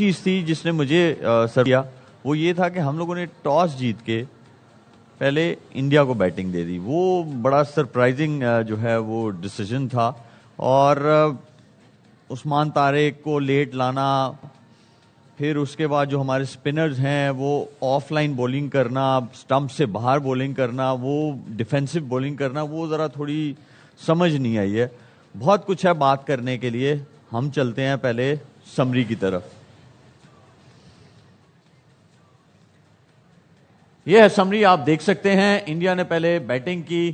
چیز تھی جس نے مجھے سر کیا وہ یہ تھا کہ ہم لوگوں نے ٹاس جیت کے پہلے انڈیا کو بیٹنگ دے دی. وہ بڑا سرپرائزنگ جو ہے وہ ڈیسیجن تھا, اور عثمان طارق کو لیٹ لانا, پھر اس کے بعد جو ہمارے سپنرز ہیں وہ آف لائن بولنگ کرنا, سٹمپ سے باہر بولنگ کرنا, وہ ڈیفینسو بولنگ کرنا, وہ ذرا تھوڑی سمجھ نہیں آئی ہے. بہت کچھ ہے بات کرنے کے لیے, ہم چلتے ہیں پہلے سمری کی طرف. یہ ہے سمری, آپ دیکھ سکتے ہیں. انڈیا نے پہلے بیٹنگ کی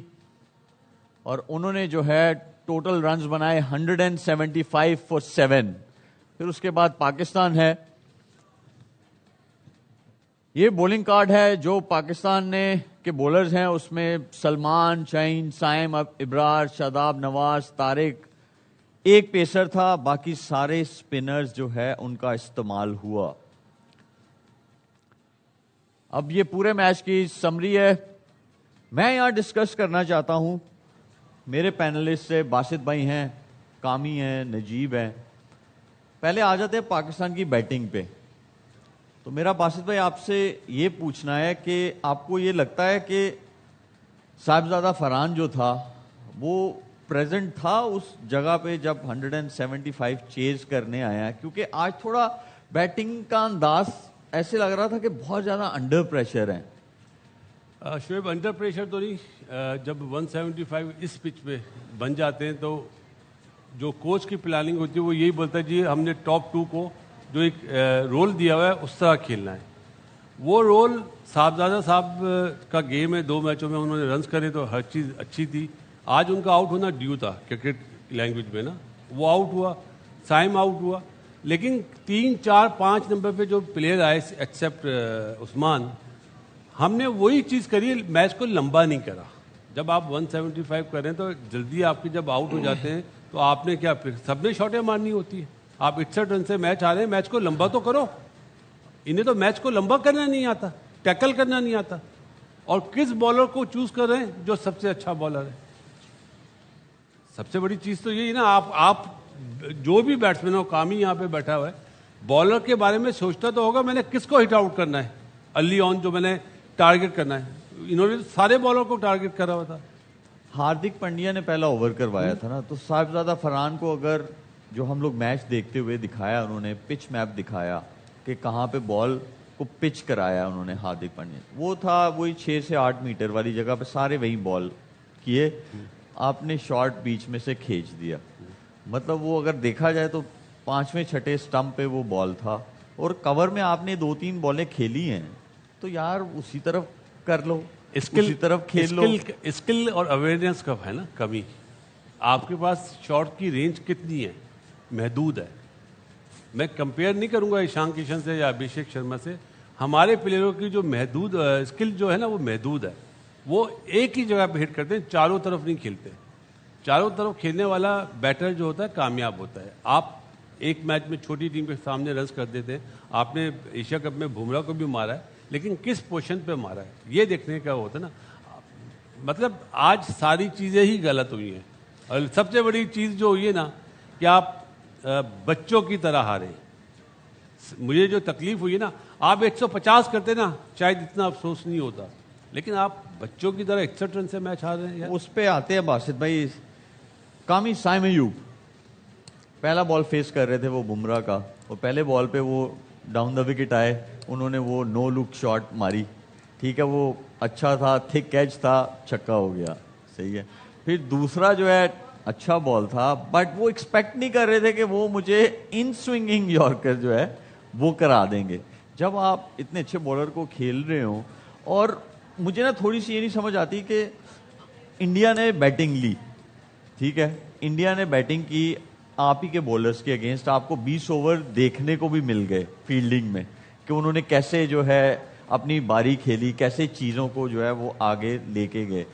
اور انہوں نے جو ہے ٹوٹل رنز بنائے 175 for 7. پھر اس کے بعد پاکستان ہے. یہ بولنگ کارڈ ہے جو پاکستان نے کے بولرز ہیں, اس میں سلمان, شاہین, سائم, ابرار, شاداب, نواز, طارق, ایک پیسر تھا, باقی سارے سپنرز جو ہے ان کا استعمال ہوا. اب یہ پورے میچ کی سمری ہے. میں یہاں ڈسکس کرنا چاہتا ہوں میرے پینلسٹ سے. باسط بھائی ہیں, کامی ہیں, نجیب ہیں. پہلے آ جاتے ہیں پاکستان کی بیٹنگ پہ. تو میرا باسط بھائی آپ سے یہ پوچھنا ہے کہ آپ کو یہ لگتا ہے کہ صاحبزادہ فرحان جو تھا وہ پریزنٹ تھا اس جگہ پہ جب 175 چیز کرنے آیا؟ کیونکہ آج تھوڑا بیٹنگ کا انداز ایسے لگ رہا تھا کہ بہت زیادہ انڈر پریشر ہیں. شعیب, انڈر پریشر تو نہیں. جب 175 اس پچ پہ بن جاتے ہیں تو جو کوچ کی پلاننگ ہوتی ہے وہ یہی بولتا ہے جی ہم نے ٹاپ 2 کو جو ایک رول دیا ہوا ہے اس طرح کھیلنا ہے. وہ رول صاحبزادہ صاحب کا گیم ہے, 2 میچوں میں انہوں نے رنز کرے تو ہر چیز اچھی تھی. آج ان کا آؤٹ ہونا ڈیو تھا کرکٹ لینگویج میں نا. وہ آؤٹ ہوا, سائم آؤٹ ہوا, لیکن 3, 4, 5 نمبر پہ جو پلیئر آئے ایکسیپٹ عثمان, ہم نے وہی چیز کری, میچ کو لمبا نہیں کرا. جب آپ 175 کریں تو جلدی آپ کے جب آؤٹ ہو جاتے ہیں تو آپ نے کیا پھر سب نے شاٹیں مارنی ہوتی ہیں. آپ 61 رن سے میچ آ رہے ہیں, میچ کو لمبا تو کرو. انہیں تو میچ کو لمبا کرنا نہیں آتا, ٹیکل کرنا نہیں آتا. اور کس بالر کو چوز کر رہے ہیں جو سب سے اچھا بالر ہے. سب سے بڑی چیز تو یہی نا, آپ جو بھی بیٹسمین ہو, کامی یہاں پہ بیٹھا ہوا ہے, بالر کے بارے میں سوچتا تو ہوگا میں نے کس کو ہٹ آؤٹ کرنا ہے, ارلی آن جو میں نے ٹارگٹ کرنا ہے. انہوں نے سارے بالر کو ٹارگٹ کرا ہوا تھا. ہاردک پنڈیا نے پہلا اوور کروایا تھا نا, تو صاحبزادہ فرحان کو اگر جو ہم لوگ میچ دیکھتے ہوئے دکھایا, انہوں نے پچ میپ دکھایا کہ کہاں پہ بال کو پچ کرایا انہوں نے. ہاردک پنڈیا وہ تھا وہی 6 سے 8 میٹر والی جگہ پہ سارے وہی بال کیے, آپ نے شارٹ بیچ میں سے کھینچ دیا. مطلب وہ اگر دیکھا جائے تو 5ویں 6ٹے سٹمپ پہ وہ بال تھا, اور کور میں آپ نے 2-3 بالیں کھیلی ہیں, تو یار اسی طرف کر لو, اسی طرف کھیل لو. اسکل اور اویئرنیس کا ہے نا کمی. آپ کے پاس شاٹ کی رینج کتنی ہے, محدود ہے. میں کمپیئر نہیں کروں گا ایشان کشن سے یا ابھیشیک شرما سے. ہمارے پلیئروں کی جو محدود اسکل جو ہے نا وہ محدود ہے. وہ ایک ہی جگہ پہ ہٹ کرتے ہیں, چاروں طرف نہیں کھیلتے. چاروں طرف کھیلنے والا بیٹر جو ہوتا ہے کامیاب ہوتا ہے. آپ ایک میچ میں چھوٹی ٹیم کے سامنے رنز کر دیتے ہیں. آپ نے ایشیا کپ میں بمراہ کو بھی مارا ہے, لیکن کس پوزیشن پہ مارا ہے یہ دیکھنے کا ہوتا ہے نا. مطلب آج ساری چیزیں ہی غلط ہوئی ہیں. اور سب سے بڑی چیز جو ہوئی ہے نا کہ آپ بچوں کی طرح ہارے. مجھے جو تکلیف ہوئی ہے نا, آپ 150 کرتے نا شاید اتنا افسوس نہیں ہوتا, لیکن آپ بچوں کی طرح 61 رن سے میچ ہار رہے ہیں. اس پہ آتے ہیں باسط بھائی. کامی سائم ایوب پہلا بال فیس کر رہے تھے وہ بمراہ کا, اور پہلے بال پہ وہ ڈاؤن دا وکٹ آئے, انہوں نے وہ نو لک شاٹ ماری. ٹھیک ہے, وہ اچھا تھا, تھک کیچ تھا, چھکا ہو گیا, صحیح ہے. پھر دوسرا جو ہے اچھا بال تھا, بٹ وہ ایکسپیکٹ نہیں کر رہے تھے کہ وہ مجھے ان سوئنگنگ یارکر جو ہے وہ کرا دیں گے. جب آپ اتنے اچھے بالر کو کھیل رہے ہوں, اور مجھے نا تھوڑی سی یہ نہیں سمجھ آتی کہ انڈیا نے بیٹنگ لی, ٹھیک ہے, انڈیا نے بیٹنگ کی آپ ہی کے بولرز کے اگینسٹ. آپ کو 20 اوور دیکھنے کو بھی مل گئے فیلڈنگ میں کہ انہوں نے کیسے جو ہے اپنی باری کھیلی, کیسے چیزوں کو جو ہے وہ آگے لے کے گئے.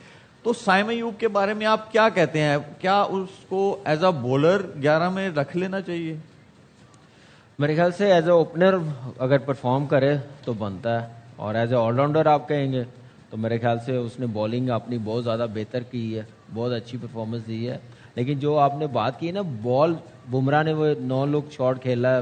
تو سائم ایوب کے بارے میں آپ کیا کہتے ہیں؟ کیا اس کو ایز اے بولر 11 میں رکھ لینا چاہیے؟ میرے خیال سے ایز اے اوپنر اگر پرفارم کرے تو بنتا ہے, اور ایز اے آل راؤنڈر آپ کہیں گے تو میرے خیال سے اس نے بولنگ اپنی بہت زیادہ بہتر کی ہے, بہت اچھی پرفارمنس دی ہے. لیکن جو آپ نے بات کی نا, بال بمراہ نے وہ 9 لک شاٹ کھیلا ہے,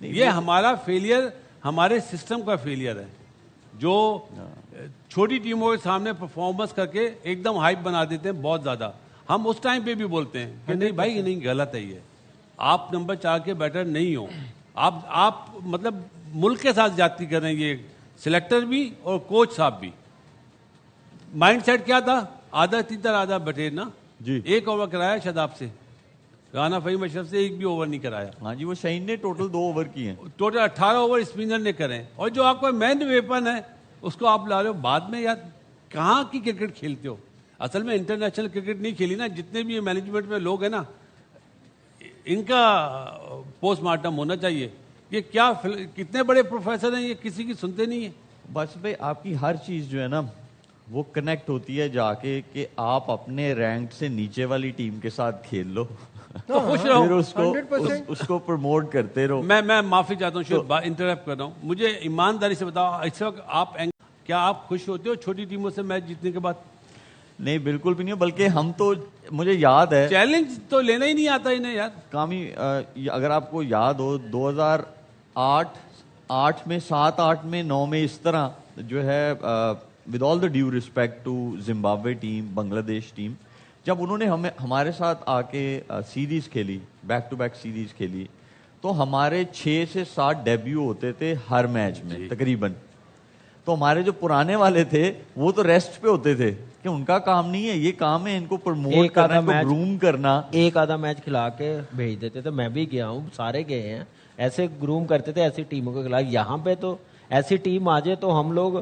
یہ ہمارا فیلئر ہمارے سسٹم کا فیلئر ہے جو چھوٹی ٹیموں کے سامنے پرفارمنس کر کے ایک دم ہائپ بنا دیتے ہیں بہت زیادہ. ہم اس ٹائم پہ بھی بولتے ہیں کہ نہیں بھائی نہیں غلط ہے, یہ آپ نمبر 4 کے بیٹر نہیں ہو, آپ مطلب ملک کے ساتھ زیادتی کر رہے ہیں, یہ سلیکٹر بھی اور کوچ صاحب بھی. مائنڈ سیٹ کیا تھا, آدھا تیتر آدھا بٹیر نا جی. ایک اوور کرایا شاداب سے, رانا فہیم اشرف سے ایک بھی اوور نہیں کرایا. ہاں جی, وہ شہین نے ٹوٹل 2 اوور کیے ہیں, ٹوٹل 18 اوور اسپنر نے کرے, اور جو آپ کا مین ویپن ہے اس کو آپ لا رہے ہو بعد میں. یار کہاں کی کرکٹ کھیلتے ہو؟ اصل میں انٹرنیشنل کرکٹ نہیں کھیلی نا. جتنے بھی مینجمنٹ میں لوگ ہیں نا, ان کا پوسٹ مارٹم ہونا چاہیے. یہ کیا کتنے بڑے پروفیسر ہیں, یہ کسی کی سنتے نہیں ہیں. بس بھائی آپ کی ہر چیز جو ہے نا وہ کنیکٹ ہوتی ہے جا کے کہ آپ اپنے رینک سے نیچے والی ٹیم کے ساتھ کھیل لو, تو خوش رہو. پھر اس کو پروموٹ کرتے رہو. میں معافی چاہتا ہوں شیخ, انٹرپٹ کر رہا ہوں. مجھے ایمانداری سے بتاؤ اس وقت کیا آپ خوش ہوتے ہو چھوٹی ٹیموں سے میچ جیتنے کے بعد؟ نہیں بالکل بھی نہیں, بلکہ ہم تو, مجھے یاد ہے چیلنج تو لینا ہی نہیں آتا انہیں یار. کامی اگر آپ کو یاد ہو 2008 میں 7, 8 میں 9 میں اس طرح جو ہے with all the due respect to Zimbabwe team, Bangladesh team, جب انہوں نے ہمارے ساتھ آ کے سیریز کھیلی, بیک ٹو بیک سیریز کھیلی, تو ہمارے 6 سے 7 ڈیبیو ہوتے تھے ہر میچ میں تقریباً. تو ہمارے جو پرانے والے تھے وہ تو ریسٹ پہ ہوتے تھے کہ ان کا کام نہیں ہے, یہ کام ہے ان کو پروموٹ کرنا, ان کو گروم کرنا. ایک آدھا میچ کھلا کے بھیج دیتے تھے, میں بھی گیا ہوں, سارے گئے ہیں, ایسے گروم کرتے تھے ایسی ٹیموں کے خلاف. یہاں پہ تو ایسی ٹیم آ جائے تو ہم لوگ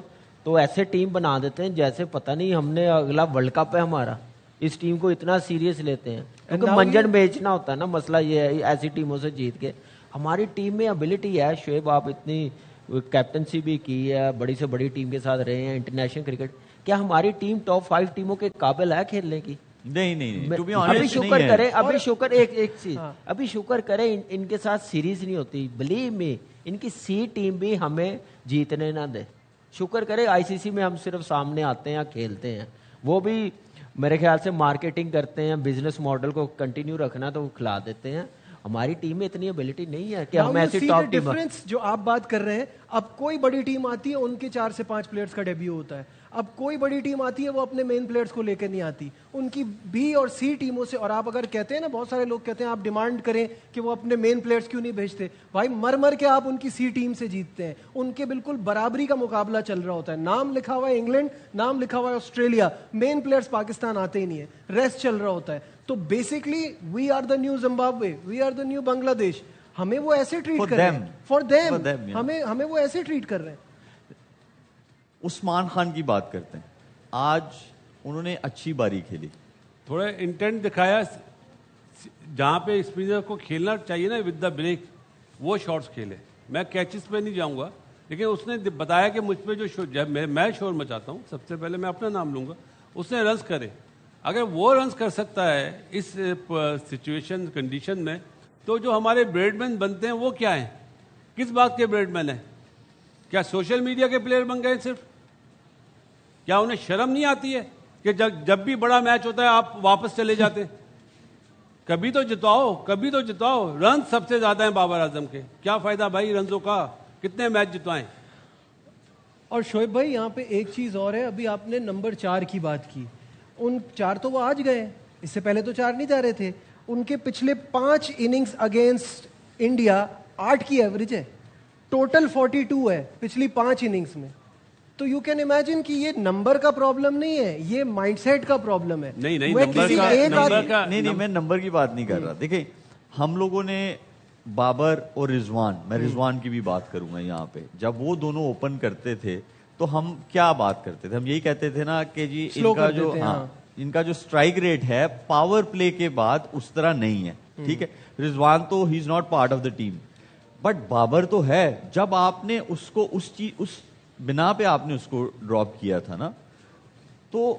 تو ایسے ٹیم بنا دیتے ہیں جیسے پتہ نہیں ہم نے اگلا ورلڈ کپ ہے ہمارا. اس ٹیم کو اتنا سیریس لیتے ہیں کیونکہ منجن بیچنا ہوتا ہے نا. مسئلہ یہ ہے ایسی ٹیموں سے جیت کے. ہماری ٹیم میں ابیلٹی ہے شعیب, آپ اتنی کیپٹنسی بھی کی ہے, بڑی سے بڑی ٹیم کے ساتھ رہے ہیں انٹرنیشنل کرکٹ, کیا ہماری ٹیم ٹاپ 5 ٹیموں کے قابل ہے کھیلنے کی؟ نہیں. ابھی شکر کرے, ابھی شکر ایک چیز, ابھی شکر کرے ان کے ساتھ سیریز نہیں ہوتی. بلیو می, ان کی سی ٹیم بھی ہمیں جیتنے نہ دے. شکر کرے آئی سی سی میں ہم صرف سامنے آتے ہیں, کھیلتے ہیں. وہ بھی میرے خیال سے مارکیٹنگ کرتے ہیں, بزنس ماڈل کو کنٹینیو رکھنا تو وہ کھلا دیتے ہیں. ہماری ٹیم میں اتنی ایبلٹی نہیں ہے کہ ہم ایسی ٹاپ ٹیم. ڈفرنس جو آپ بات کر رہے ہیں, اب کوئی بڑی ٹیم آتی ہے ان کے 4 سے 5 پلیئرز کا ڈیبیو ہوتا ہے. اب کوئی بڑی ٹیم آتی ہے وہ اپنے مین پلیئرز کو لے کے نہیں آتی, ان کی بی اور سی ٹیموں سے. اور آپ اگر کہتے ہیں نا, بہت سارے لوگ کہتے ہیں آپ ڈیمانڈ کریں کہ وہ اپنے مین پلیئرز کیوں نہیں بھیجتے. بھائی مر کے آپ ان کی سی ٹیم سے جیتتے ہیں. ان کے بالکل برابری کا مقابلہ چل رہا ہوتا ہے. نام لکھا ہوا ہے انگلینڈ, نام لکھا ہوا ہے آسٹریلیا, مین پلیئرز پاکستان آتے ہی نہیں ہے, ریسٹ چل رہا ہوتا ہے. تو basically we are the new Zimbabwe, we are the new Bangladesh. ہمیں وہ ایسے ٹریٹ کر رہے ہیں, فار دیم ہمیں وہ ایسے ٹریٹ کر رہے ہیں. عثمان خان کی بات کرتے ہیں, آج انہوں نے اچھی باری کھیلی, تھوڑا انٹینٹ دکھایا, جہاں پہ اسپنر کو کھیلنا چاہیے نا ود دا بریک, وہ شاٹس کھیلے. میں کیچز پہ نہیں جاؤں گا, لیکن اس نے بتایا کہ مجھ پہ جو میں شور مچاتا ہوں, سب سے پہلے میں اپنا نام لوں گا, اس نے رنز کرے. اگر وہ رنز کر سکتا ہے اس سچویشن کنڈیشن میں, تو جو ہمارے بریڈ مین بنتے ہیں وہ کیا ہیں, کس بات کے بریڈ مین ہیں؟ کیا سوشل میڈیا کے پلیئر بن گئے صرف؟ کیا انہیں شرم نہیں آتی ہے کہ جب بھی بڑا میچ ہوتا ہے آپ واپس چلے جاتے ہیں؟ کبھی تو جتواؤ. رنز سب سے زیادہ ہیں بابر اعظم کے, کیا فائدہ بھائی رنزوں کا, کتنے میچ جتوائیں. اور شعیب بھائی یہاں پہ ایک چیز اور ہے, ابھی آپ نے نمبر 4 کی بات کی, ان 4 تو وہ آج گئے, اس سے پہلے تو 4 نہیں جا رہے تھے. ان کے پچھلے 5 اننگز اگینسٹ انڈیا 8 کی ایوریج ہے, ٹوٹل 42 ہے پچھلی 5 اننگز میں. تو یو کین امیجن کہ یہ نمبر کا پرابلم نہیں ہے, یہ مائنڈ سیٹ کا پرابلم ہے. نہیں میں نمبر کی بات نہیں کر رہا. دیکھیں ہم لوگوں نے بابر اور رضوان, میں رضوان کی بھی بات کروں گا یہاں پہ, جب وہ دونوں اوپن کرتے تھے تو ہم کیا بات کرتے تھے, ہم یہی کہتے تھے نا کہ جی ان کا جو اسٹرائک ریٹ ہے پاور پلے کے بعد اس طرح نہیں ہے. ٹھیک ہے, رضوان تو he is not part of the team, but Babar تو ہے. جب آپ نے اس کو اس بنا پہ آپ نے اس کو ڈراپ کیا تھا نا, تو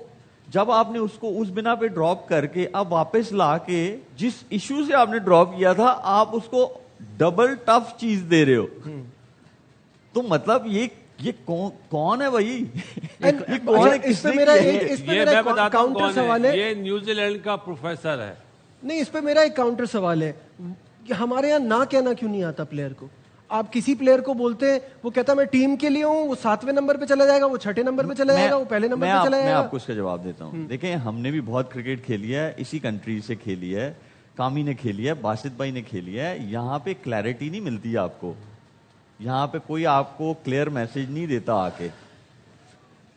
جب آپ نے اس کو اس بنا پہ ڈراپ کر کے اب واپس لا کے جس ایشو سے آپ نے ڈراپ کیا تھا, آپ اس کو ڈبل ٹف چیز دے رہے ہو. تو مطلب یہ کون ہے بھائی؟ اس پہ میرا کاؤنٹر سوال ہے. یہ نیوزی لینڈ کا پروفیسر ہے. نہیں, اس پہ میرا ایک کاؤنٹر سوال ہے, ہمارے یہاں نہ کہنا کیوں نہیں آتا پلیئر کو؟ آپ کسی پلیئر کو بولتے ہیں وہ کہتا ہے میں ٹیم کے لیے ہوں, وہ 7ویں نمبر پہ چلا جائے گا, وہ 6ٹھے نمبر پہ چلا جائے گا, وہ پہلے نمبر پہ چلا جائے میں گا. آپ کو اس کا جواب دیتا ہوں. دیکھیں ہم نے بھی بہت کرکٹ کھیلی ہے, اسی کنٹری سے کھیلی ہے, کامی نے کھیلی ہے, باسط بھائی نے کھیلی ہے. یہاں پہ کلیئرٹی نہیں ملتی آپ کو, یہاں پہ کوئی آپ کو کلیئر میسج نہیں دیتا آ کے.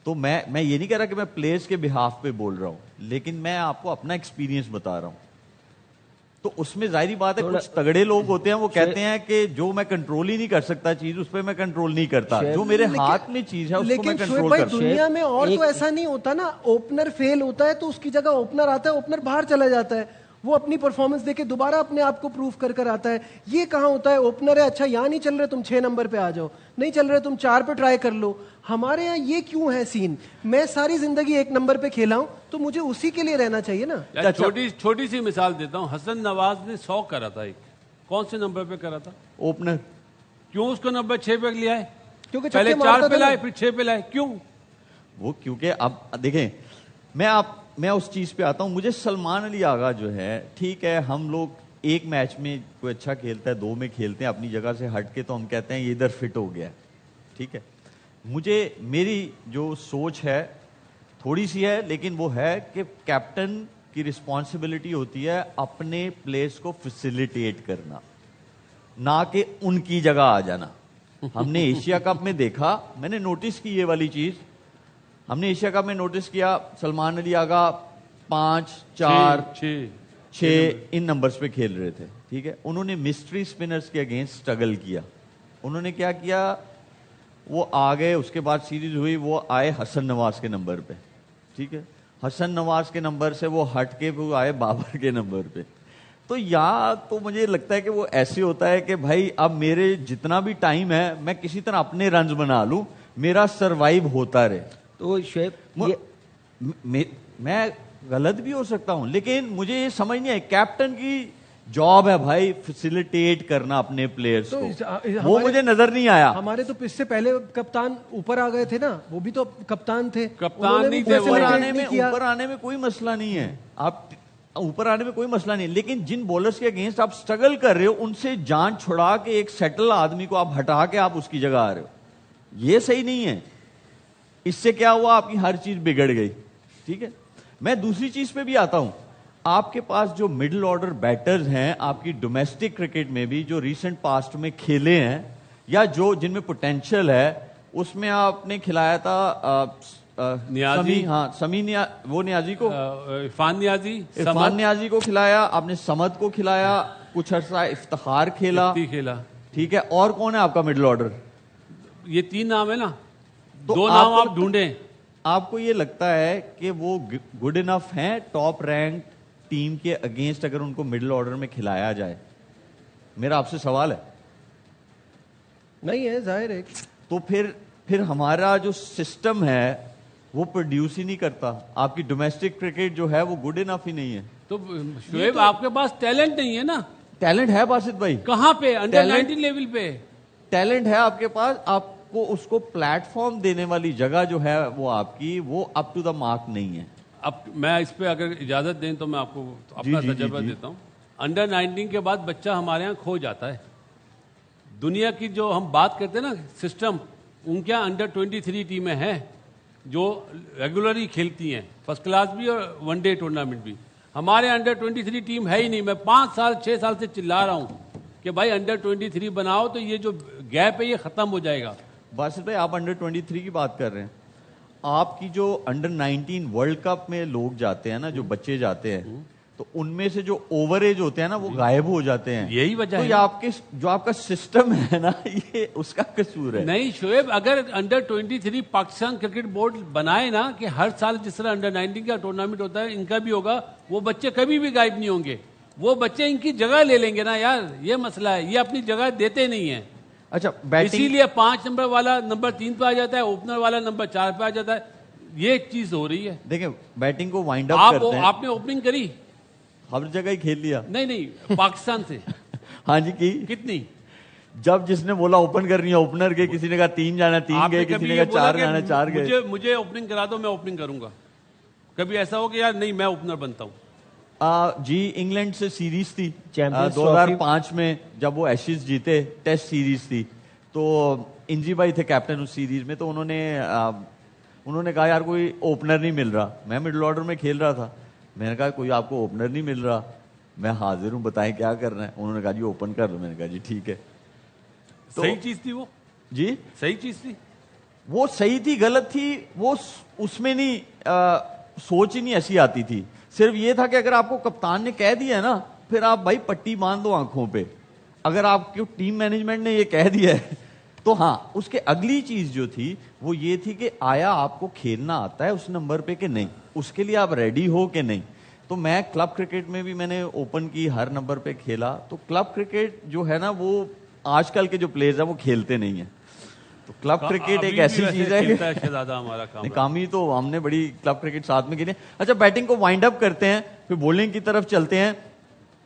تو میں یہ نہیں کہہ رہا کہ میں پلیئرز کے بہاف پہ بول رہا ہوں, لیکن میں آپ کو اپنا ایکسپیرینس بتا رہا ہوں. تو اس میں ظاہری بات ہے کچھ تگڑے لوگ ہوتے ہیں, وہ کہتے ہیں کہ جو میں کنٹرول ہی نہیں کر سکتا چیز, اس پہ میں کنٹرول نہیں کرتا, جو میرے ہاتھ میں چیز ہے اس کو میں لیکن شعیب کنٹرول بھائی کرتا ہوں. دنیا میں اور تو ایسا نہیں ہوتا نا, اوپنر فیل ہوتا ہے تو اس کی جگہ اوپنر آتا ہے, اوپنر باہر چلا جاتا ہے, وہ اپنی پرفارمنس دے کے دوبارہ اپنے آپ کو پروف کر آتا ہے. یہ کہاں ہوتا ہے اوپنر ہے, اچھا یہاں نہیں چل رہے تم 6 نمبر پہ آ جاؤ, نہیں چل رہے تم 4 پہ ٹرائی کر لو. ہمارے یہاں یہ کیوں ہے سین؟ میں ساری زندگی 1 نمبر پہ کھیلا ہوں تو مجھے اسی کے لیے رہنا چاہیے نا. چھوٹی سی مثال دیتا ہوں, حسن نواز نے 100 کرا تھا, ایک کون سے نمبر پہ کرا تھا؟ اوپنر. کیوں اس کو نمبر 6 پہ لیا ہے؟ کیونکہ پہلے 4 پہ لائے پھر 6 پہ لائے, کیوں؟ وہ کیونکہ اب دیکھیں میں اس چیز پہ آتا ہوں. مجھے سلمان علی آغا جو ہے, ٹھیک ہے ہم لوگ ایک میچ میں کوئی اچھا کھیلتا ہے, 2 میں کھیلتے ہیں اپنی جگہ سے ہٹ کے, تو ہم کہتے ہیں یہ ادھر فٹ ہو گیا, ٹھیک ہے. مجھے میری جو سوچ ہے تھوڑی سی ہے, لیکن وہ ہے کہ کیپٹن کی رسپانسبلٹی ہوتی ہے اپنے پلیئرز کو فیسیلیٹیٹ کرنا, نہ کہ ان کی جگہ آ جانا. ہم نے ایشیا کپ میں دیکھا, میں نے نوٹس کی یہ والی چیز, ہم نے ایشیا کپ میں نوٹس کیا سلمان علی آغا 5, 4, 6 ان نمبرز پہ کھیل رہے تھے, ٹھیک ہے. انہوں نے مسٹری اسپنرز کے اگینسٹ سٹرگل کیا. انہوں نے کیا کیا, وہ آگئے, اس کے بعد سیریز ہوئی, وہ آئے حسن نواز کے نمبر پہ, ٹھیک ہے. حسن نواز کے نمبر سے وہ ہٹ کے وہ آئے بابر کے نمبر پہ. تو یہاں تو مجھے لگتا ہے کہ وہ ایسے ہوتا ہے کہ بھائی اب میرے جتنا بھی ٹائم ہے میں کسی طرح اپنے رنز بنا لوں, میرا سروائیو ہوتا رہے. تو شعیب میں غلط بھی ہو سکتا ہوں, لیکن مجھے یہ سمجھ نہیں ہے, کیپٹن کی جاب ہے بھائی فیسیلیٹیٹ کرنا اپنے پلیئرز کو, وہ مجھے نظر نہیں آیا. ہمارے تو اس سے پہلے کپتان اوپر آ گئے تھے نا, وہ بھی تو کپتان تھے. کپتان نہیں تھے, اوپر آنے میں کوئی مسئلہ نہیں ہے, آپ اوپر آنے میں کوئی مسئلہ نہیں, لیکن جن بولرز کے اگینسٹ آپ سٹرگل کر رہے ہو ان سے جان چھڑا کے ایک سیٹل آدمی کو آپ ہٹا کے آپ اس کی جگہ آ رہے ہو, یہ صحیح نہیں ہے. اس سے کیا ہوا, آپ کی ہر چیز بگڑ گئی, ٹھیک ہے. میں دوسری چیز پہ بھی آتا ہوں. آپ کے پاس جو مڈل آرڈر بیٹرز ہیں آپ کی ڈومیسٹک کرکٹ میں بھی, جو ریسنٹ پاسٹ میں کھیلے ہیں یا جو جن میں پوٹینشیل ہے, اس میں آپ نے کھلایا تھا نیازی, وہ نیازی کو, عرفان نیازی کو کھلایا آپ نے, سمد کو کھلایا, کچھ عرصہ افتخار کھیلا, ٹھیک ہے. اور کون ہے آپ کا مڈل آرڈر؟ یہ 3 نام ہے نا, 2 نام آپ ڈھونڈیں. آپ کو یہ لگتا ہے کہ وہ گڈ انف ہیں ٹاپ رینک ٹیم کے اگینسٹ اگر ان کو مڈل آرڈر میں کھلایا جائے؟ میرا آپ سے سوال ہے. نہیں ہے, ظاہر ہے. تو پھر ہمارا جو سسٹم ہے وہ پروڈیوس ہی نہیں کرتا. آپ کی ڈومیسٹک کرکٹ جو ہے وہ گڈ انف ہی نہیں ہے. تو شعیب آپ کے پاس ٹیلنٹ نہیں ہے نا. ٹیلنٹ ہے باسط بھائی. کہاں پہ؟ انڈر 19 لیول پہ ٹیلنٹ ہے آپ کے پاس. آپ کو اس کو پلیٹ فارم دینے والی جگہ جو ہے وہ آپ کی, وہ اپ ٹو دا مارک نہیں ہے. اب میں اس پہ اگر اجازت دیں تو میں آپ کو اپنا تجربہ دیتا ہوں. انڈر 19 کے بعد بچہ ہمارے ہاں کھو جاتا ہے. دنیا کی جو ہم بات کرتے ہیں نا سسٹم, ان کے انڈر 23 ٹیمیں ہیں جو ریگولرلی کھیلتی ہیں, فرسٹ کلاس بھی اور ون ڈے ٹورنامنٹ بھی. ہمارے انڈر 23 ٹیم ہے ہی نہیں. میں 5 سال 6 سال سے چلا رہا ہوں کہ بھائی انڈر 23 بناؤ, تو یہ جو گیپ ہے یہ ختم ہو جائے گا. باسط بھائی آپ انڈر 23 کی بات کر رہے ہیں, آپ کی جو انڈر 19 ورلڈ کپ میں لوگ جاتے ہیں نا, جو بچے جاتے ہیں, تو ان میں سے جو اوور ایج ہوتے ہیں نا وہ غائب ہو جاتے ہیں. یہی وجہ ہے. جو آپ کا سسٹم ہے نا, یہ اس کا قصور ہے. نہیں شعیب, اگر انڈر 23 پاکستان کرکٹ بورڈ بنائے نا کہ ہر سال جس طرح انڈر 19 کا ٹورنامنٹ ہوتا ہے ان کا بھی ہوگا, وہ بچے کبھی بھی غائب نہیں ہوں گے. وہ بچے ان کی جگہ لے لیں گے نا یار, یہ مسئلہ ہے. یہ اپنی جگہ دیتے نہیں ہیں. اچھا, اسی لیے 5 نمبر والا نمبر 3 پہ آ جاتا ہے, اوپنر والا نمبر 4 پہ آ جاتا ہے. یہ ایک چیز ہو رہی ہے. دیکھیں بیٹنگ کو وائنڈ اپ کرتے ہیں. آپ نے اوپننگ کری؟ ہر جگہ ہی کھیل لیا. نہیں پاکستان سے. ہاں جی, کی کتنی؟ جب جس نے بولا اوپن کرنی ہے اوپنر گئے, کسی نے کہا 3 جانا 3 گئے, کسی نے کہا 4 جانا 4 گئے. مجھے اوپننگ کرا دو, میں اوپننگ کروں گا. کبھی ایسا ہو کہ یار نہیں میں اوپنر بنتا ہوں. جی انگلینڈ سے سیریز تھی Champions 2005 میں جب وہ ایشز جیتے, ٹیسٹ سیریز تھی, تو انجی بھائی تھے کیپٹن اس سیریز میں, تو انہوں نے کہا یار کوئی اوپنر نہیں مل رہا. میں مڈل آرڈر میں کھیل رہا تھا, میں نے کہا کوئی آپ کو اوپنر نہیں مل رہا, میں حاضر ہوں, بتائیں کیا کرنا ہے. انہوں نے کہا جی اوپن کر لو. میں نے کہا جی ٹھیک ہے. صحیح چیز تھی وہ, جی صحیح چیز تھی وہ صحیح تھی غلط تھی وہ اس میں نہیں, سوچ ہی نہیں ایسی آتی تھی. صرف یہ تھا کہ اگر آپ کو کپتان نے کہہ دیا ہے نا, پھر آپ بھائی پٹی باندھ دو آنکھوں پہ. اگر آپ کی ٹیم مینجمنٹ نے یہ کہہ دیا ہے تو ہاں, اس کے اگلی چیز جو تھی وہ یہ تھی کہ آیا آپ کو کھیلنا آتا ہے اس نمبر پہ کہ نہیں, اس کے لیے آپ ریڈی ہو کہ نہیں. تو میں کلب کرکٹ میں بھی میں نے اوپن کی, ہر نمبر پہ کھیلا. تو کلب کرکٹ جو ہے نا وہ آج کل کے جو پلیئرز ہیں وہ کھیلتے نہیں ہیں. تو کلب کرکٹ ایک ایسی چیز ہے کہ شہزادہ ہمارا کام ناکامی تو ہم نے بڑی کلب کرکٹ ساتھ میں کھیلی. اچھا بیٹنگ کو وائنڈ اپ کرتے ہیں, پھر بولنگ کی طرف چلتے ہیں.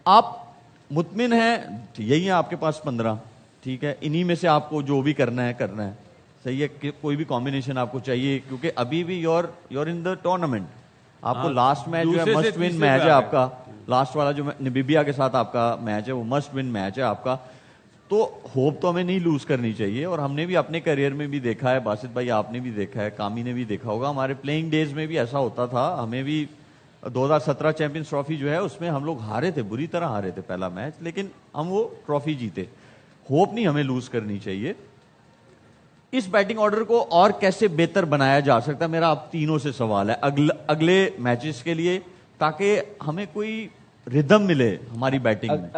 آپ مطمئن ہیں, یہی ہے آپ کے پاس 15, ٹھیک ہے, انہی میں سے آپ کو جو بھی کرنا ہے صحیح ہے, کہ کوئی بھی کمبینیشن آپ کو چاہیے, کیونکہ ابھی بھی یور ان دا ٹورنامنٹ. آپ کو لاسٹ میچ جو ہے مسٹ ون میچ ہے آپ کا, لاسٹ والا جو نمیبیا کے ساتھ آپ کا میچ ہے وہ مسٹ ون میچ ہے آپ کا. تو ہوپ تو ہمیں نہیں لوز کرنی چاہیے. اور ہم نے بھی اپنے کیریئر میں بھی دیکھا ہے, باسط بھائی آپ نے بھی دیکھا ہے, کامی نے بھی دیکھا ہوگا, ہمارے پلینگ ڈیز میں بھی ایسا ہوتا تھا. ہمیں بھی 2017 چیمپئنز ٹرافی جو ہے اس میں ہم لوگ ہارے تھے, بری طرح ہارے تھے پہلا میچ, لیکن ہم وہ ٹرافی جیتے. ہوپ نہیں ہمیں لوز کرنی چاہیے. اس بیٹنگ آرڈر کو اور کیسے بہتر بنایا جا سکتا ہے, میرا آپ تینوں سے سوال ہے اگلے میچز کے لیے, تاکہ ہمیں کوئی ردم ملے ہماری بیٹنگ میں.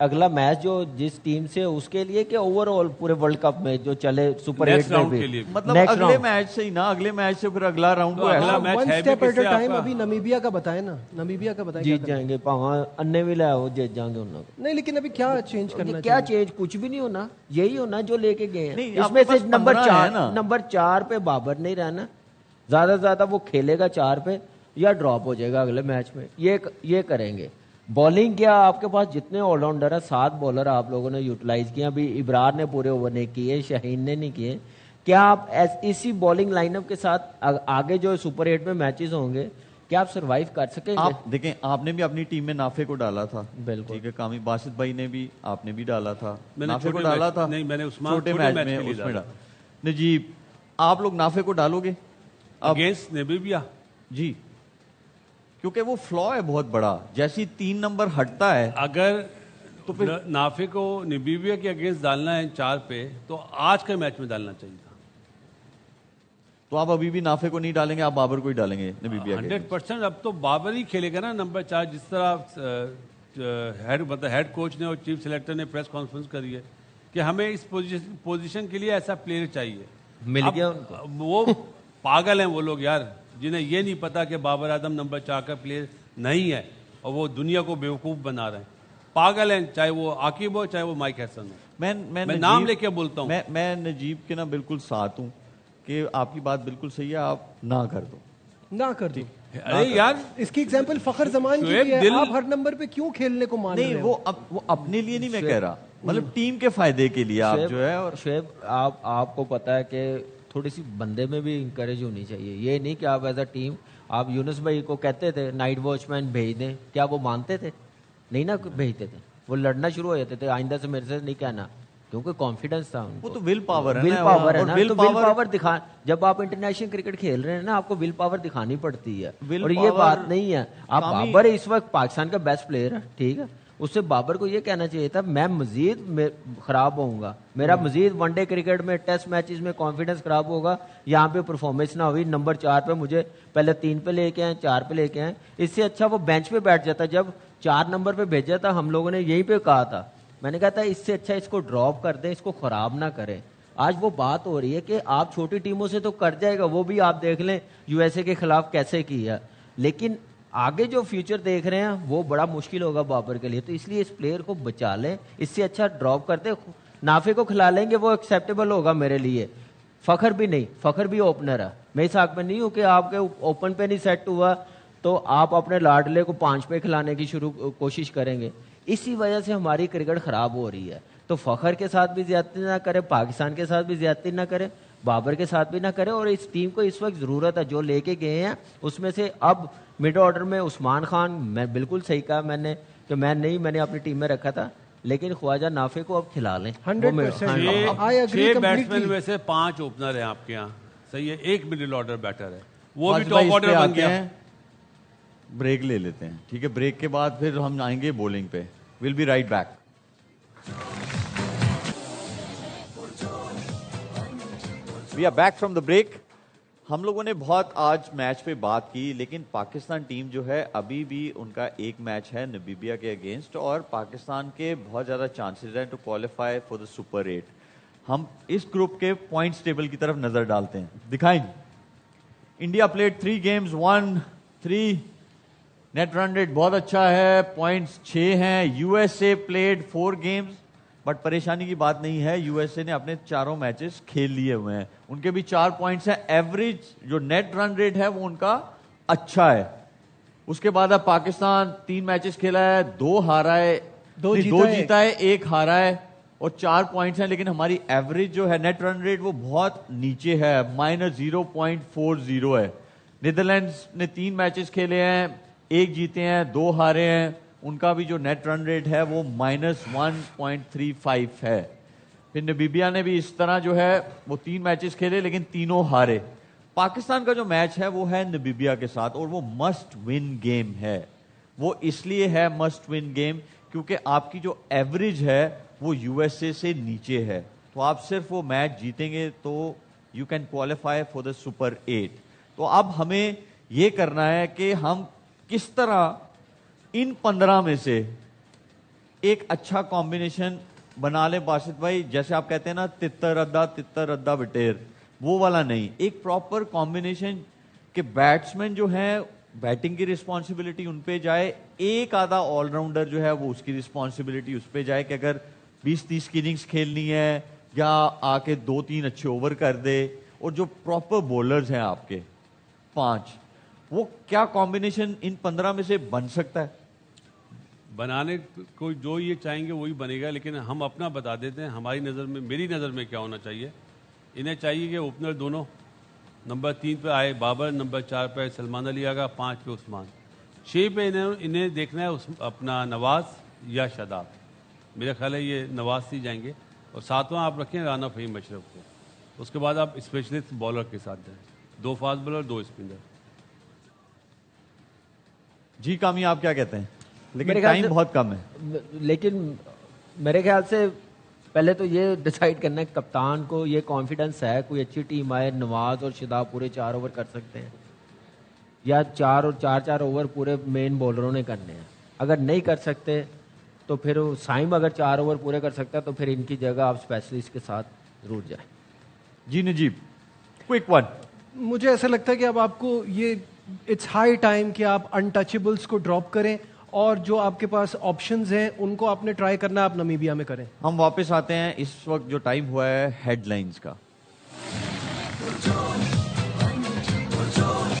اگلا میچ جو جس ٹیم سے اس کے لیے کہ اوور آل پورے ورلڈ کپ میں جو چلے سپر 8 میں بھی, مطلب اگلے میچ سے ہی نا, اگلے میچ سے پھر اگلا round one step at a time. ابھی نمیبیا کا بتائیں نا, نمیبیا کا بتائیں. جیت جائیں گے, پاواں انے بھی لائے وہ جیت جائیں گے انہوں کو. نہیں لیکن ابھی کیا چینج کرنا, کیا چینج, کچھ بھی نہیں ہونا, یہی ہونا جو لے کے گئے ہیں. نہیں, اس میں سے نمبر 4 پہ بابر نہیں رہنا, زیادہ سے زیادہ وہ کھیلے گا 4 پہ یا ڈراپ ہو جائے گا اگلے میچ میں, یہ کریں گے. بالنگ کیا آپ کے پاس جتنے آل راؤنڈر ہیں, 7 بالر آپ لوگوں نے یوٹیلائز کیا. ابھی ابرار نے پورے اوور نہیں کیے, شاہین نے نہیں کیے. کیا آپ اسی بالنگ لائن اپ کے ساتھ آگے جو سپر 8 میں میچز ہوں گے کیا آپ سروائیو کر سکیں گے؟ آپ دیکھیں, آپ نے بھی اپنی ٹیم میں نافے کو ڈالا تھا, بالکل ٹھیک ہے, کامی باسط بھائی نے بھی, آپ نے بھی ڈالا تھا, میں نے نافے کو ڈالا تھا. نہیں, میں نے چھوٹے میچ میں اس میں ڈالا. نجیب, آپ لوگ نافے کو ڈالو گے اگینسٹ نمیبیا؟ جی, کیونکہ وہ فلا ہے بہت بڑا, جیسی 3 نمبر ہٹتا ہے. اگر تو پھر نافے کو نمیبیا کے اگینسٹ ڈالنا ہے 4 پہ, تو آج کے میچ میں ڈالنا چاہیے تھا. تو آپ ابھی بھی نافے کو نہیں ڈالیں گے, آپ بابر کو ہی ڈالیں گے نمیبیا کے؟ 100%. اب تو بابر ہی کھیلے گا نا نمبر 4, جس طرح ہیڈ کوچ نے اور چیف سلیکٹر نے پریس کانفرنس کری ہے کہ ہمیں اس پوزیشن کے لیے ایسا پلیئر چاہیے. مل گیا ان کو. وہ پاگل ہیں وہ لوگ یار, جنہیں یہ نہیں پتا کہ بابر اعظم نمبر 4 کا پلیئر نہیں ہے, اور وہ دنیا کو بیوقوف بنا رہے ہیں. پاگل ہیں, چاہے وہ عاقب ہو چاہے وہ مائک ہیسن ہو. میں نام لے کے بولتا ہوں. میں نجیب کے نا بالکل ساتھ ہوں کہ آپ کی بات بالکل صحیح ہے, آپ نہ کر دو. ارے یار, اس کی ایگزامپل فخر زمان کی ہے. آپ ہر نمبر پہ کیوں کھیلنے کو مان رہے ہیں؟ نہیں, وہ اپنے لیے نہیں میں کہہ رہا, مطلب ٹیم کے فائدے کے لیے آپ جو ہے. اور شعیب, آپ کو پتا ہے کہ تھوڑی سی بندے میں بھی انکریج ہونی چاہیے. یہ نہیں کہ آپ ایز اے ٹیم, آپ یونس بھائی کو کہتے تھے نائٹ واچ مین بھیج دیں, کیا وہ مانتے تھے؟ نہیں نا بھیجتے تھے, وہ لڑنا شروع ہو جاتے تھے, آئندہ سے میرے سے نہیں کہنا, کیونکہ کانفیڈنس تھا ان کو. وہ تو ول پاور ہے, ول پاور ہے نا, تو ول پاور دکھا. جب آپ انٹرنیشنل کرکٹ کھیل رہے ہیں نا, آپ کو ول پاور دکھانی پڑتی ہے, اور یہ بات نہیں ہے. آپ بابر اس وقت پاکستان کا بیسٹ پلیئر ہے, ٹھیک ہے, اس سے بابر کو یہ کہنا چاہیے تھا میں مزید خراب ہوں گا, میرا مزید ون ڈے کرکٹ میں ٹیسٹ میچز میں کانفیڈنس خراب ہوگا, یہاں پہ پرفارمنس نہ ہوئی, نمبر 4 پہ مجھے پہلے 3 پہ لے کے آئے, 4 پہ لے کے آئے. اس سے اچھا وہ بینچ پہ بیٹھ جاتا. جب 4 نمبر پہ بھیجا تھا ہم لوگوں نے یہیں پہ کہا تھا, میں نے کہا تھا اس سے اچھا اس کو ڈراپ کر دیں, اس کو خراب نہ کریں. آج وہ بات ہو رہی ہے کہ آپ چھوٹی ٹیموں سے تو کر جائے گا, وہ بھی آپ دیکھ لیں یو ایس اے کے خلاف کیسے کیا, لیکن آگے جو فیوچر دیکھ رہے ہیں وہ بڑا مشکل ہوگا بابر کے لیے. تو اس لیے اس پلیئر کو بچا لیں, اس سے اچھا ڈراپ کرتے. نافے کو کھلا لیں گے, وہ ایکسیپٹیبل ہوگا میرے لیے. فخر بھی نہیں, فخر بھی اوپنر ہے. میں اس حق میں نہیں ہوں کہ آپ کے اوپن پہ نہیں سیٹ ہوا تو آپ اپنے لاڈلے کو 5 پہ کھلانے کی کوشش کریں گے. اسی وجہ سے ہماری کرکٹ خراب ہو رہی ہے. تو فخر کے ساتھ بھی زیادتی نہ کرے, پاکستان کے ساتھ بھی زیادتی نہ کرے. بابر کے ساتھ بھی نہ کرے. اور اس ٹیم کو اس وقت ضرورت ہے جو لے کے گئے ہیں اس میں سے. اب مڈ آرڈر میں عثمان خان, میں بالکل صحیح کہا میں نے کہ میں نے اپنی ٹیم میں رکھا تھا, لیکن خواجہ نافع کو اب کھلا لیں. 100%. چھ بیٹسمین میں سے 5 اوپنر ہیں آپ کے یہاں, صحیح ہے, 1 مڈل آرڈر بیٹر ہے, وہ بھی ٹاپ آرڈر بن گیا. بریک لے لیتے ہیں, ٹھیک ہے, بریک کے بعد پھر ہم آئیں گے بولنگ پہ. Will be right back. We are back from the break. ہم لوگوں نے بہت آج میچ پہ بات کی, لیکن پاکستان ٹیم جو ہے ابھی بھی ان کا ایک میچ ہے نمیبیا کے اگینسٹ, اور پاکستان کے بہت زیادہ چانسز ہیں to qualify for the super 8. ہم اس گروپ کے پوائنٹس ٹیبل کی طرف نظر ڈالتے ہیں. دکھائیں. India played 3 games, 1-3. Net run rate بہت اچھا ہے, پوائنٹس 6 ہیں. U S A played 4 games, but پریشانی کی بات نہیں ہے, یو ایس اے نے اپنے 4 میچز کھیل لیے ہوئے ہیں, ان کے بھی 4 پوائنٹس ہیں. ایوریج جو نیٹ رن ریٹ ہے وہ ان کا اچھا ہے. اس کے بعد اب پاکستان 3 میچز کھیلا ہے, 2 ہارا ہے, 2 جیتا ہے, 1 ہارا ہے, اور 4 پوائنٹس ہیں. لیکن ہماری ایوریج جو ہے نیٹ رن ریٹ وہ بہت نیچے ہے, -0.40 ہے. نیدرلینڈز نے 3 میچز کھیلے ہیں, 1 جیتے ہیں, 2 ہارے ہیں, ان کا بھی جو نیٹ رن ریٹ ہے وہ -1.35 ہے. پھر نمیبیا نے بھی اس طرح جو ہے وہ 3 میچز کھیلے لیکن تینوں ہارے. پاکستان کا جو میچ ہے وہ ہے نمیبیا کے ساتھ, اور وہ مسٹ ون گیم ہے. وہ اس لیے ہے مسٹ ون گیم کیونکہ آپ کی جو ایوریج ہے وہ یو ایس اے سے نیچے ہے. تو آپ صرف وہ میچ جیتیں گے تو you can qualify for the super 8. تو اب ہمیں یہ کرنا ہے کہ ہم کس طرح ان 15 میں سے ایک اچھا کمبینیشن بنا لیں. باسط بھائی, جیسے آپ کہتے ہیں نا تتر ادھا بٹیر, وہ والا نہیں, ایک پراپر کمبینیشن کہ بیٹسمین جو ہیں بیٹنگ کی رسپانسبلٹی ان پہ جائے, ایک آدھا آل راؤنڈر جو ہے وہ اس کی رسپانسبلٹی اس پہ جائے کہ اگر 20-30 اننگز کھیلنی ہے یا آ کے 2-3 اچھے اوور کر دے. اور جو پراپر بولرز ہیں آپ کے 5, وہ کیا کمبینیشن ان 15 میں سے بن سکتا ہے؟ بنانے کو جو یہ چاہیں گے وہی بنے گا, لیکن ہم اپنا بتا دیتے ہیں ہماری نظر میں, میری نظر میں کیا ہونا چاہیے. انہیں چاہیے کہ اوپنر دونوں نمبر 3 پہ آئے بابر, نمبر 4 پہ سلمان علی آگا, 5 پہ عثمان, 6 پہ انہیں دیکھنا ہے اپنا نواز یا شاداب. میرا خیال ہے یہ نواز سے جائیں گے, اور 7واں آپ رکھیں رانا فہیم اشرف کو. اس کے بعد آپ اسپیشلسٹ بالر کے ساتھ جائیں, 2 فاسٹ بالر 2 اسپنر. جی کامی, آپ کیا کہتے ہیں؟ لیکن ٹائم بہت کم ہے. لیکن میرے خیال سے پہلے تو یہ ڈیسائیڈ کرنا ہے کپتان کو یہ کانفیڈنس ہے کوئی اچھی ٹیم آئے, نواز اور شاداب پورے 4 اوور کر سکتے ہیں, یا 4 اور 4 اوور پورے مین بولروں نے کرنے ہیں. اگر نہیں کر سکتے تو پھر سائم اگر 4 اوور پورے کر سکتا ہے تو پھر ان کی جگہ آپ اسپیشلسٹ کے ساتھ ضرور جائیں. جی نجیب, کوئک ون. مجھے ایسا لگتا ہے کہ اب آپ کو یہ اٹس ہائی ٹائم کہ آپ انٹچیبلس کو ڈراپ کریں, اور جو آپ کے پاس آپشنز ہیں ان کو آپ نے ٹرائی کرنا, آپ نمیبیا میں کریں. ہم واپس آتے ہیں, اس وقت جو ٹائم ہوا ہے ہیڈ لائنز کا.